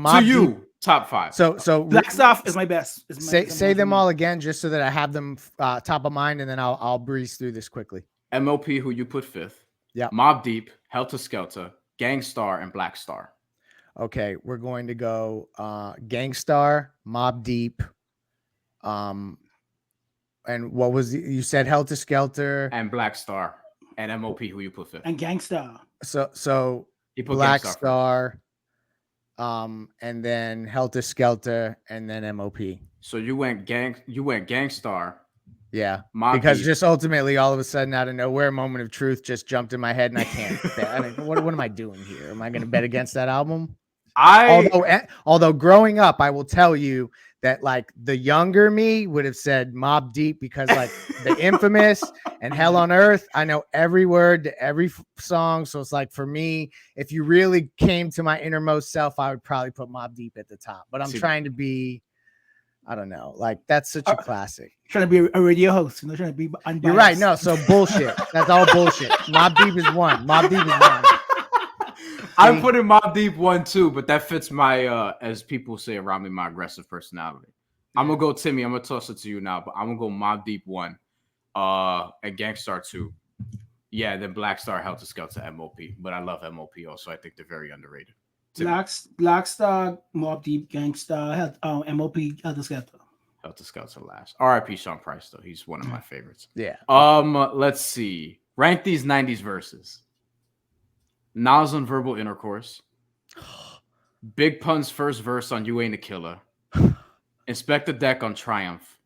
So you top 5. So Black Stuff is my best. Say them all again, just so that I have them top of mind, and then I'll breeze through this quickly. MOP, who you put 5th. Yeah. Mobb Deep, Helter Skelter, Gangstar, and Black Star. Okay, we're going to go Gangstar, Mobb Deep, and what was you said Helter Skelter and Black Star. And MOP, who you put 5th. And Gangstar. So you put Black Star, and then Helter Skelter, and then MOP. So you went Gangstar. Yeah. Mobb because Deep. Just ultimately all of a sudden out of nowhere, Moment of Truth just jumped in my head and I can't bet. I mean, what am I doing here? Am I going to bet against that album? Although growing up, I will tell you that like the younger me would have said Mobb Deep because like the Infamous and Hell on Earth, I know every word to every song. So it's like for me, if you really came to my innermost self, I would probably put Mobb Deep at the top. But I'm trying to be, I don't know, like that's such a classic. Trying to be a radio host, trying to be unbiased. You're right. No, so bullshit. That's all bullshit. Mobb Deep is 1. Mobb Deep is 1. I'm putting Mobb Deep 1 too, but that fits my as people say around me, my aggressive personality. I'm gonna go Timmy. I'm gonna toss it to you now, but I'm gonna go Mobb Deep 1, and Gangstar 2. Yeah, then Black Star, Helter Skelter, MOP. But I love MOP also. I think they're very underrated. Black Star, Mobb Deep, Gangstar, MOP, Helter Skelter. Helter Skelter last. R.I.P. Sean Price though. He's one of my favorites. Yeah. Let's see. Rank these 90s verses. Nas on Verbal Intercourse. Big Pun's first verse on You Ain't a Killer. Inspect the Deck on Triumph.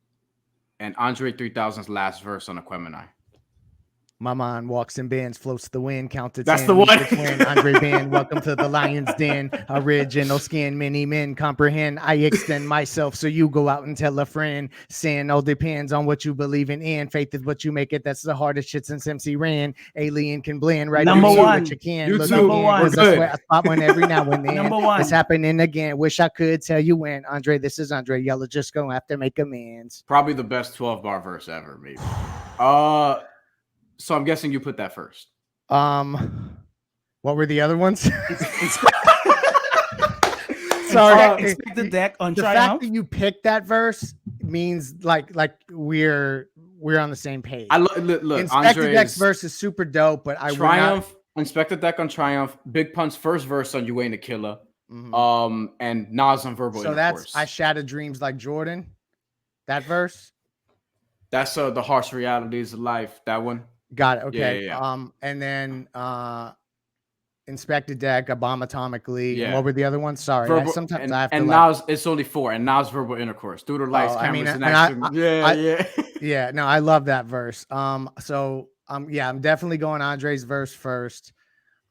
And Andre 3000's last verse on Aquemini. My mind walks in bands, floats the wind, counted. That's the one. Andre Band, welcome to the Lion's Den. Original skin, many men comprehend. I extend myself so you go out and tell a friend. Sin all depends on what you believe in. And faith is what you make it. That's the hardest shit since MC ran. Alien can blend right Number through you, one. what you can. You Look too. again, Number one. 'cause I swear I spot one every now and then. Number one. It's happening again. Wish I could tell you when. Andre, this is Andre. Y'all are just gonna have to make amends. Probably the best 12-bar verse ever, maybe. So I'm guessing you put that first. What were the other ones? Sorry, expect the deck on the Triumph. fact that you picked that verse means like we're on the same page. Look, Inspector Deck's verse is super dope, but I Triumph, Inspector Deck on Triumph, Big Pun's first verse on You Ain't a Killer, and Nas on Verbal So Intercourse. that's I Shatter Dreams Like Jordan. That verse. That's the harsh realities of life. That one. Got it. Okay. Yeah. And then Inspector Deck, Bomb Atomically. Yeah. And what were the other ones? Sorry. Sometimes I have to. And Nas, it's only 4. And Nas Verbal Intercourse. Through the lights, cameras, and action. Yeah. No, I love that verse. So I'm definitely going Andre's verse first.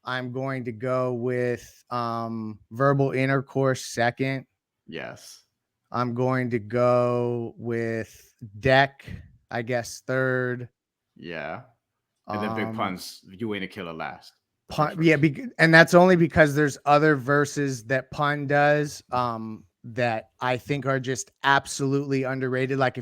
I'm going to go with Verbal Intercourse second. Yes. I'm going to go with Deck, I guess, third. Yeah. And then Big Pun's You Ain't a Killer last. Pun, yeah, and that's only because there's other verses that Pun does that I think are just absolutely underrated. Like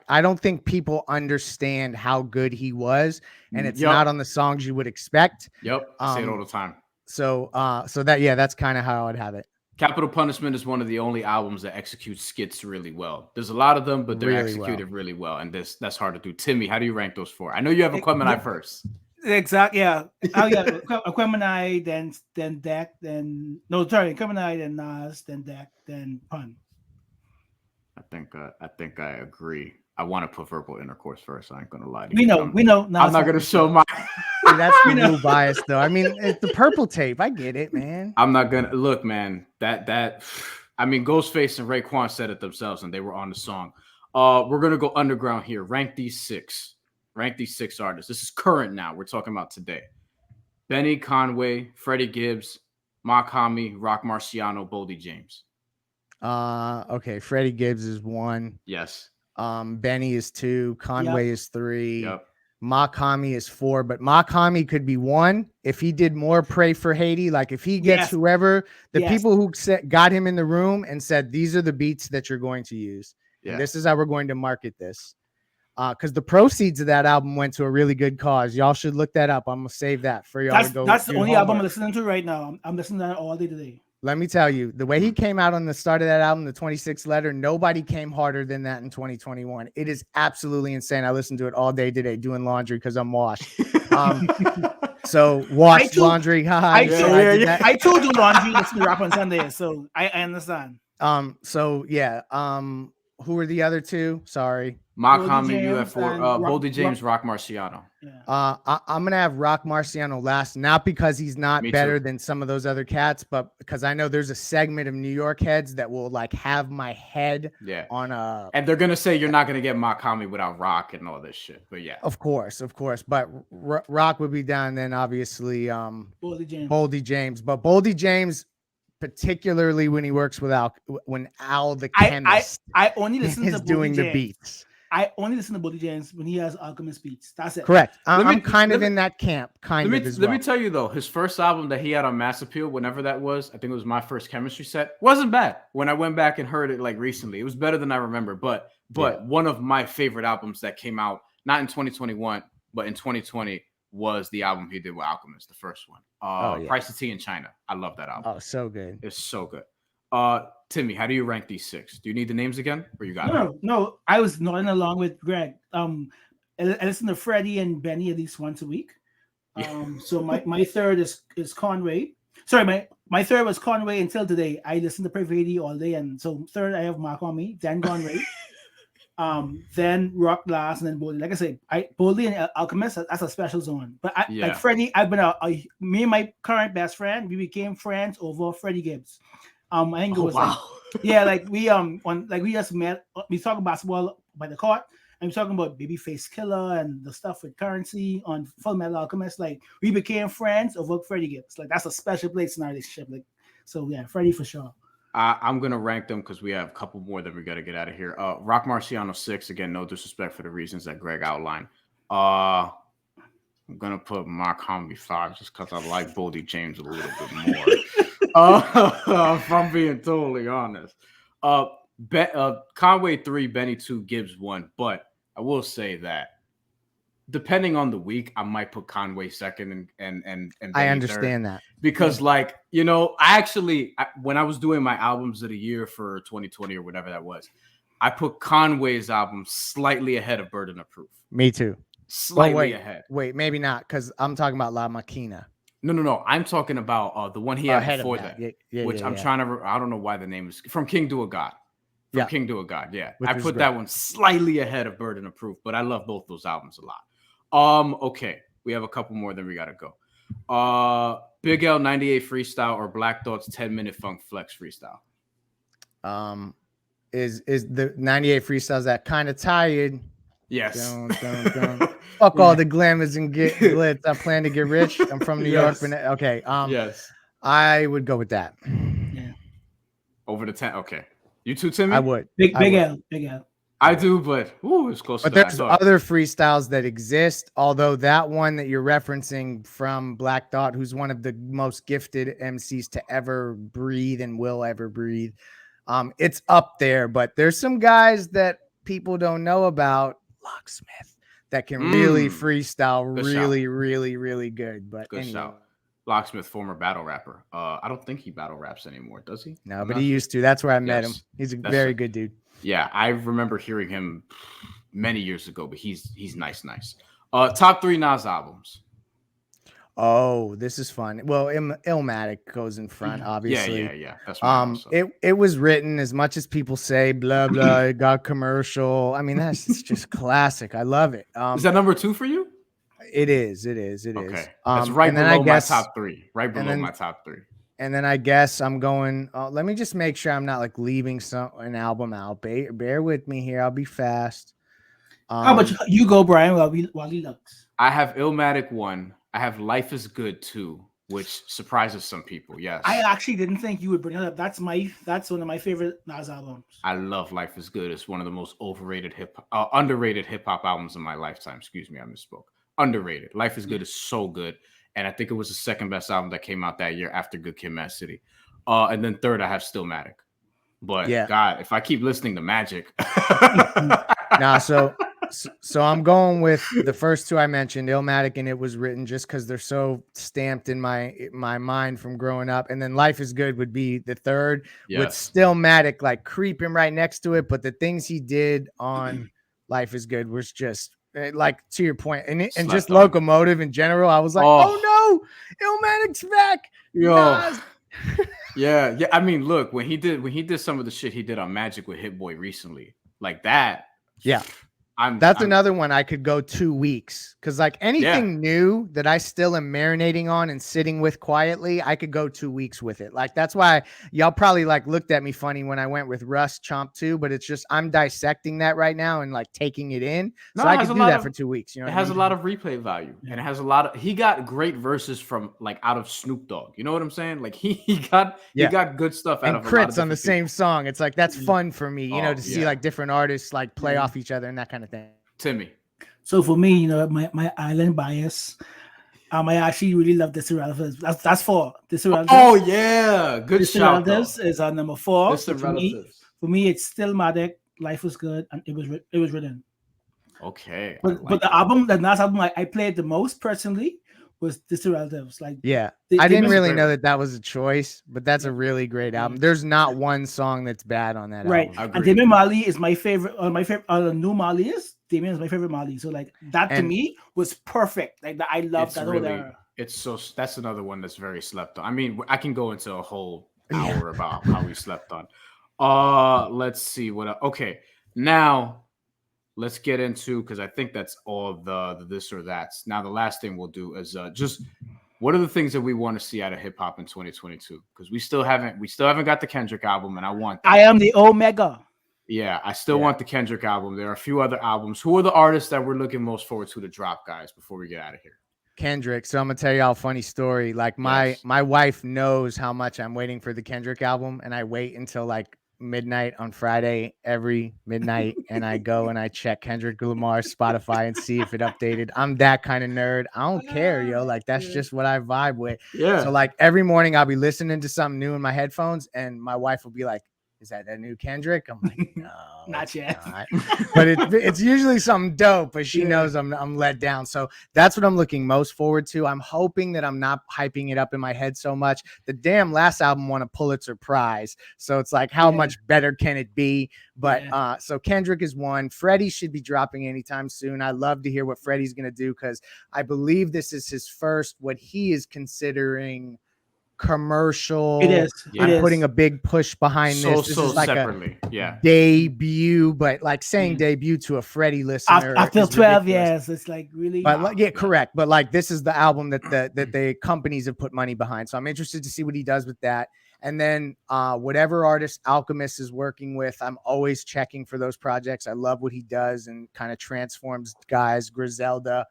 I don't think people understand how good he was, and it's not on the songs you would expect. Yep, I say it all the time. So that's kind of how I'd have it. Capital Punishment is one of the only albums that executes skits really well. There's a lot of them, but they're executed really well, and that's hard to do. Timmy, how do you rank those 4? I know you have Aquemini first. Exactly. Yeah. Oh yeah. Aquemini, then Deck, Aquemini, then Nas, then Deck, then Pun. I think I agree. I want to put Verbal Intercourse first. I ain't gonna lie to you. We know. Nas I'm not gonna show my. That's the new bias, though. I mean, it's the purple tape. I get it, man. I'm not gonna look, man. That. I mean, Ghostface and Raekwon said it themselves, and they were on the song. We're gonna go underground here. Rank these 6 artists. This is current now. We're talking about today. Benny Conway, Freddie Gibbs, Makami, Rock Marciano, Boldy James. Okay. Freddie Gibbs is 1. Yes. Benny is 2. Conway is 3. Yep. Makami is 4, but Makami could be 1 if he did more Pray for Haiti. Like if he gets whoever the people who got him in the room and said, these are the beats that you're going to use. Yeah. This is how we're going to market this. Because the proceeds of that album went to a really good cause. Y'all should look that up. I'm gonna save that for y'all to go. That's the only album I'm listening to right now. I'm listening to that all day today. Let me tell you, the way he came out on the start of that album, the 26th Letter, nobody came harder than that in 2021. It is absolutely insane. I listened to it all day today doing laundry because I'm washed. So wash laundry. I told you laundry. Listen to rap on Sunday, so I understand. Who are the other 2? Sorry. Makami, you have 4. Boldy James, Rock Marciano. Yeah. I'm gonna have Rock Marciano last, not because he's not better than some of those other cats, but because I know there's a segment of New York heads that will like have my head on a. And they're gonna say you're not gonna get Makami without Rock and all this shit. But yeah, of course. But Rock would be down then, obviously. Boldy James, but Boldy James. Particularly when he works with Al the chemist, I only listen to doing the beats. I only listen to Boldy James when he has Alchemist beats. That's it. Correct. I'm kind of in that camp. Let me tell you though, his first album that he had on Mass Appeal, whenever that was, I think it was My First Chemistry Set, wasn't bad. When I went back and heard it like recently, it was better than I remember. But one of my favorite albums that came out not in 2021, but in 2020 was the album he did with Alchemist, the first one. Price of Tea in China. I love that album. Oh, so good. It's so good. Timmy, how do you rank these 6? Do you need the names again, or you got it? No. I was nodding along with Greg. I listen to Freddie and Benny at least once a week. So my third is Conway. Sorry, my third was Conway until today. I listened to Pray for Haiti all day, and so third I have Makami, then Conway. Then Rock last, and then Boldy. Like I say, Boldy and Alchemist, that's a special zone. But like Freddie, I've been me and my current best friend, we became friends over Freddie Gibbs. I think it was like we just met. We talked basketball by the court, I'm talking about Babyface Killer and the stuff with Currency on Full Metal Alchemist. Like we became friends over Freddie Gibbs. Like that's a special place in our relationship. Like so, yeah, Freddie for sure. I'm gonna rank them because we have a couple more that we got to get out of here. Rock Marciano 6. Again, no disrespect for the reasons that Greg outlined. I'm gonna put Mark Homby 5 just because I like Boldy James a little bit more. If I'm being totally honest. Conway 3, Benny 2, Gibbs 1. But I will say that depending on the week, I might put Conway second and Benny I understand third. that Because like, you know, when I was doing my albums of the year for 2020 or whatever that was, I put Conway's album slightly ahead of Burden of Proof. Me too. Slightly ahead. Wait, maybe not, because I'm talking about La Maquina. No. I'm talking about the one he had before that. Which I'm trying to. I don't know why the name is from King to a God. King to a God. Yeah, I put that one slightly ahead of Burden of Proof, but I love both those albums a lot. Okay, we have a couple more, then we gotta go. Big L 98 freestyle or Black Thought's 10-minute funk flex freestyle. Is the 98 freestyles that kind of tired? Yes. Fuck all the glamours and get glitz. I plan to get rich. I'm from New York. Okay. Yes. I would go with that. Yeah. Over the 10. Okay. You too, Timmy? I would. Big L. I do, but it's close. But there's other freestyles that exist. Although that one that you're referencing from Black Thought, who's one of the most gifted MCs to ever breathe and will ever breathe, it's up there. But there's some guys that people don't know about, Locksmith, that can really freestyle, really good. But good anyway. shout. Locksmith, former battle rapper. I don't think he battle raps anymore, does he? No, but he used to. That's where I met him. He's a very good dude. Yeah, I remember hearing him many years ago, but he's nice. Top 3 Nas albums. Oh, this is fun. Well, Illmatic goes in front, obviously. Yeah. That's it was written, as much as people say, blah blah. It got commercial. I mean, it's just classic. I love it. Is that number 2 for you? It is. Okay, that's right below my top 3. Right below my top 3. And then I guess I'm going. Let me just make sure I'm not like leaving an album out. Bear with me here. I'll be fast. How about you go, Brian? While he looks. I have Illmatic 1. I have Life is Good 2, which surprises some people. Yes. I actually didn't think you would bring it up. That's one of my favorite Nas albums. I love Life is Good. It's one of the most underrated hip hop albums in my lifetime. Excuse me, I misspoke. Underrated. Life is Good is so good. And I think it was the second best album that came out that year after Good Kid, Mad City. And then third, I have Stillmatic. But God, if I keep listening to Magic. So I'm going with the first 2 I mentioned, Illmatic and It Was Written, just because they're so stamped in my mind from growing up. And then Life is Good would be the third, with Stillmatic like creeping right next to it. But the things he did on Life is Good was just like, to your point, and just Locomotive in general. I was like, oh no, Illmatic's back. Yo. Yeah. I mean, look, when he did some of the shit he did on Magic with Hit Boy recently, like that. Yeah. That's another one I could go 2 weeks, because like anything new that I still am marinating on and sitting with quietly, I could go 2 weeks with it. Like that's why y'all probably like looked at me funny when I went with Russ Chomp 2, but it's just I'm dissecting that right now and like taking it in. So I could do that for 2 weeks. You know, it has a lot of replay value, and it has a lot of. He got great verses from like out of Snoop Dogg. You know what I'm saying? Like he got good stuff out of crits on the same song. It's like that's fun for me, you know, to see like different artists like play off each other and that kind of thing. Timmy. So for me, you know, my island bias, I actually really love This Relatives. That's 4. This Relatives. Oh yeah, good shout. This is on number 4. This Relatives. For me, it's Stillmatic, Life Was Good, and It Was Written. Okay. But the album, the Nas album I played the most personally was This Relatives. Like I didn't really know that was a choice, but that's a really great album. There's not one song that's bad on that album. And Damian Marley is my favorite. My favorite. New Marley is Damian is my favorite Marley. So like that to me was perfect. Like I love that whole era. That's another one that's very slept on. I mean, I can go into a whole hour about how we slept on. Let's see what. Okay, now. Let's get into, because I think that's all the this or that's. Now the last thing we'll do is just what are the things that we want to see out of hip hop in 2022? Because we still haven't got the Kendrick album, and I want that. I Am the Omega. Yeah, I still Yeah. want the Kendrick album. There are a few other albums. Who are the artists that we're looking most forward to drop, guys, before we get out of here? Kendrick. So I'm gonna tell y'all a funny story. Like my wife knows how much I'm waiting for the Kendrick album, and I wait until like midnight on Friday every midnight, and I go and I check Kendrick Lamar's Spotify and see if it updated. I'm that kind of nerd. I don't care, yo. Like that's just what I vibe with. Yeah. So like every morning I'll be listening to something new in my headphones, and my wife will be like, "Is that new Kendrick?" I'm like, "No, Not yet." not." But it's usually something dope. But she knows I'm let down. So that's what I'm looking most forward to. I'm hoping that I'm not hyping it up in my head so much. The damn last album won a Pulitzer Prize, so it's like, how much better can it be? But so Kendrick is one. Freddie should be dropping anytime soon. I love to hear what Freddie's gonna do because I believe this is his first, what he is considering, commercial. It is. I'm putting a big push behind this. This is like separately. a debut, but like saying debut to a Freddie listener after is 12 ridiculous. years, it's like really. But like, correct. But like, this is the album that the companies have put money behind. So I'm interested to see what he does with that. And then whatever artist Alchemist is working with, I'm always checking for those projects. I love what he does and kind of transforms guys. Griselda.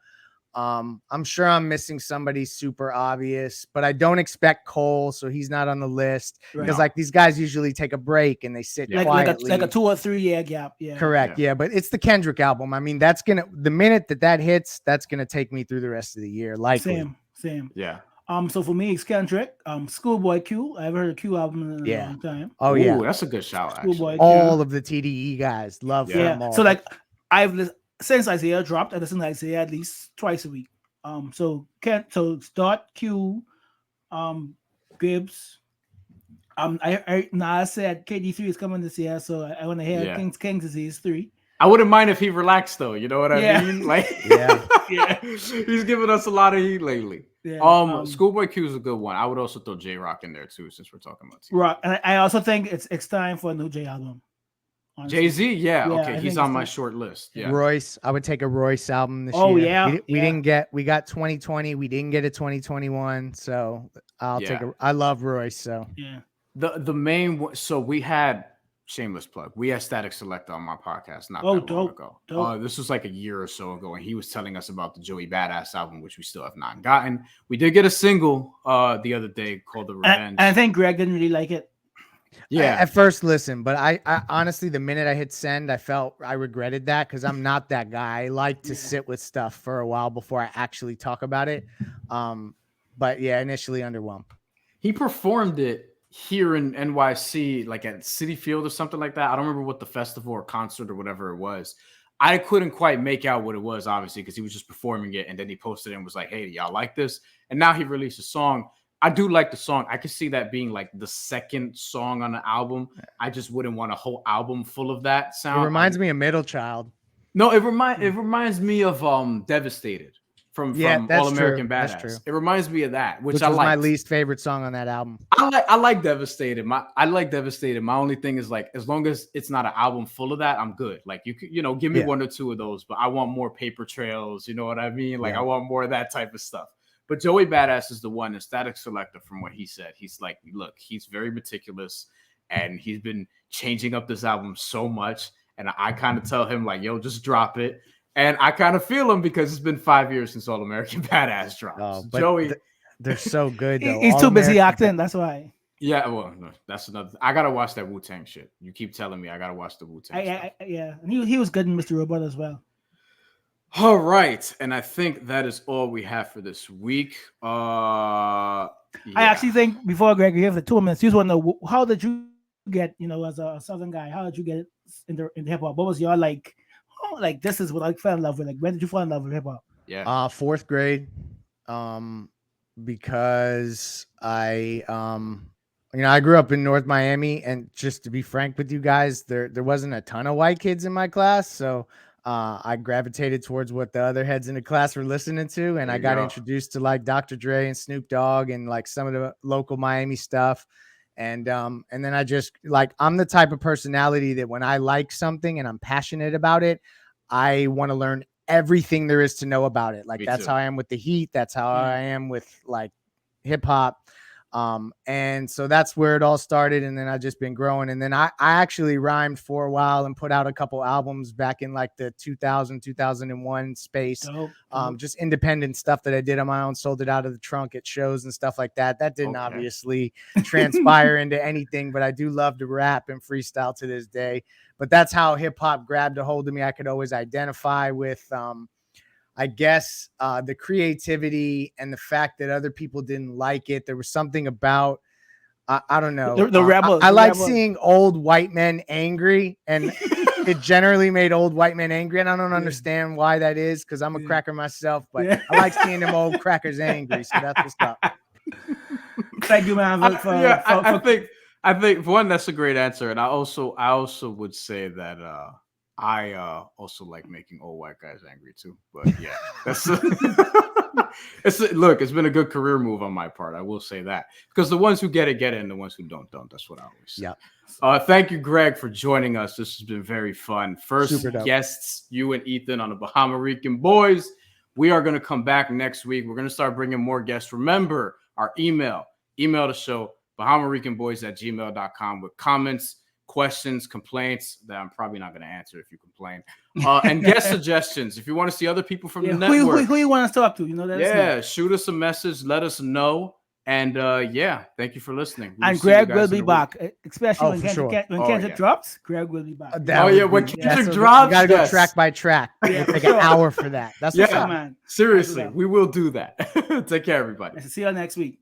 I'm sure I'm missing somebody super obvious, but I don't expect Cole, so he's not on the list because like these guys usually take a break and they sit quietly, like a 2 or 3 year gap. Yeah, correct. Yeah, but it's the Kendrick album. I mean, that's gonna, the minute that hits, that's gonna take me through the rest of the year. Likely. Same. Yeah. So for me, it's Kendrick. Schoolboy Q. I haven't heard a Q album in a long time. Oh Ooh, that's a good shout. Schoolboy Q. All of the TDE guys love them all. So like since Isaiah dropped, I listen to Isaiah at least twice a week. So start Q, Gibbs. I Nas said KD3 is coming this year, so I want to hear King's Disease 3. I wouldn't mind if he relaxed though. You know what I mean? Like, he's giving us a lot of heat lately. Yeah. Schoolboy Q is a good one. I would also throw J Rock in there too, since we're talking about Rock. And I also think it's time for a new J album. Jay-Z, okay, he's on my short list. Yeah, Royce, I would take a Royce album this year. We got 2020, we didn't get a 2021, so I love Royce. So the main, so we had, shameless plug, we had Static Selector on my podcast not that long ago. This was like a year or so ago, and he was telling us about the Joey Badass album, which we still have not gotten. We did get a single the other day called The Revenge. I think Greg didn't really like it. At first listen, but I honestly, the minute I hit send, I regretted that because I'm not that guy. I like to sit with stuff for a while before I actually talk about it. But initially underwhelmed. He performed it here in NYC, like at City Field or something like that. I don't remember what the festival or concert or whatever it was. I couldn't quite make out what it was, obviously, because he was just performing it, and then he posted it and was like, "Hey, y'all like this?" And now he released a song. I do like the song. I could see that being like the second song on the album. I just wouldn't want a whole album full of that sound. It reminds me of Middle Child. No, it reminds me of Devastated from All American Badass. It reminds me of that, which I was like. My least favorite song on that album. I like Devastated. I like Devastated. My only thing is like, as long as it's not an album full of that, I'm good. Like you could, give me one or two of those, but I want more Paper Trails. You know what I mean? Like I want more of that type of stuff. But Joey Badass is the one, and Static Selector, from what he said, he's like, look, he's very meticulous, and he's been changing up this album so much. And I kind of tell him, like, yo, just drop it. And I kind of feel him because it's been 5 years since All American Badass dropped. Oh, Joey, they're so good, though. He's too busy acting. That's why. Yeah, well, no, that's another. I gotta watch that Wu-Tang shit. You keep telling me I gotta watch the Wu-Tang. And he was good in Mr. Robot as well. All right, and I think that is all we have for this week. I actually think, before Greg, you have the 2 minutes, you just want to know, how did you get, as a Southern guy, how did you get in the hip hop? What was your like this is what I fell in love with? Like, when did you fall in love with hip hop? Yeah, 4th grade, because I grew up in North Miami, and just to be frank with you guys, there wasn't a ton of white kids in my class, so I gravitated towards what the other heads in the class were listening to, and I got introduced to like Dr. Dre and Snoop Dogg and like some of the local Miami stuff. And then I just, like, I'm the type of personality that when I like something and I'm passionate about it, I want to learn everything there is to know about it. Like, that's how I am with the Heat. That's how I am with like hip hop. And so that's where it all started. And then I've just been growing. And then I actually rhymed for a while and put out a couple albums back in like the 2001 space. Just independent stuff that I did on my own, sold it out of the trunk at shows and stuff like that. That didn't obviously transpire into anything, but I do love to rap and freestyle to this day. But that's how hip hop grabbed a hold of me. I could always identify with, I guess, the creativity and the fact that other people didn't like it. There was something about, I don't know. The rebels. I like seeing old white men angry, and it generally made old white men angry. And I don't understand why that is, because I'm a cracker myself, but I like seeing them old crackers angry. So that's what's up. Thank you, man. I think one, that's a great answer. And I also would say that I also like making old white guys angry too. But yeah, that's look, it's been a good career move on my part. I will say that, because the ones who get it, and the ones who don't. That's what I always say. Yeah. Thank you, Greg, for joining us. This has been very fun. First guests, you and Ethan on the Bahamarican Boys. We are going to come back next week. We're going to start bringing more guests. Remember our email the show, BahamaRicanBoys@gmail.com, with comments, questions, complaints that I'm probably not going to answer if you complain, and guest suggestions. If you want to see other people from the network, who you want to talk to, shoot us a message, let us know. And thank you for listening. And Greg will be back, especially when Kendrick drops. Greg will be back. When Kendrick drops, you gotta go track by track. It's like an hour for that. That's what's up, man. Seriously, we will do that. Take care, everybody. See you next week.